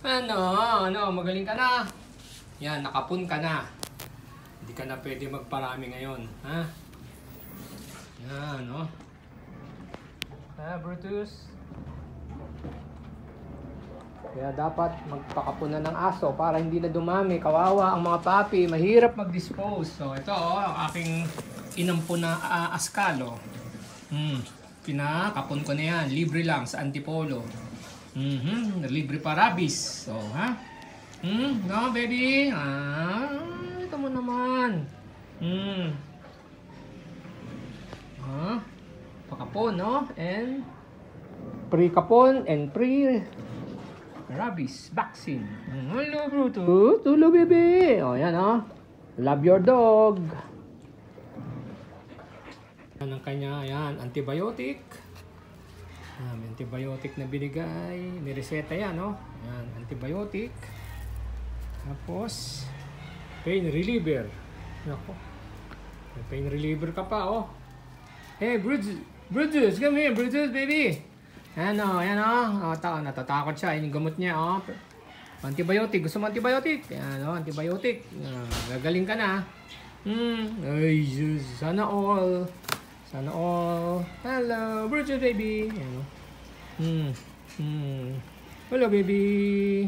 Ano? Magaling ka na. Yan, nakapun ka na. Hindi ka na pwede magparami ngayon. Ha? Yan, no? Ha, Brutus? Kaya dapat magpakapun na ng aso para hindi na dumami. Kawawa ang mga papi. Mahirap mag-dispose. So, ito, ang aking inampun na askalo. Pinakapon ko na yan. Libre lang sa Antipolo. Libre pa rabies. So, ha? No, baby? Ito mo naman. Pakapon, no? And pre-kapon and pre-rabies vaccine. Hello, Bruto. Hello, baby. O, yan, oh. Love your dog. Yan ang kanya, yan, antibiotic. May antibiotic na binigay. Nireseta yan, no? Yan, antibiotic. Tapos, pain reliever. Nako. May pain reliever ka pa, oh. Hey, Brutus, come here, Brutus, baby. Ano, yan, oh. Natatakot siya. Yung gamot niya, oh. Antibiotic. Gusto mo antibiotic? Yan, oh, antibiotic. Gagaling ka na. Ay, Jesus. Sana all. Sana all. Hello, Brutus, baby. Hello, baby.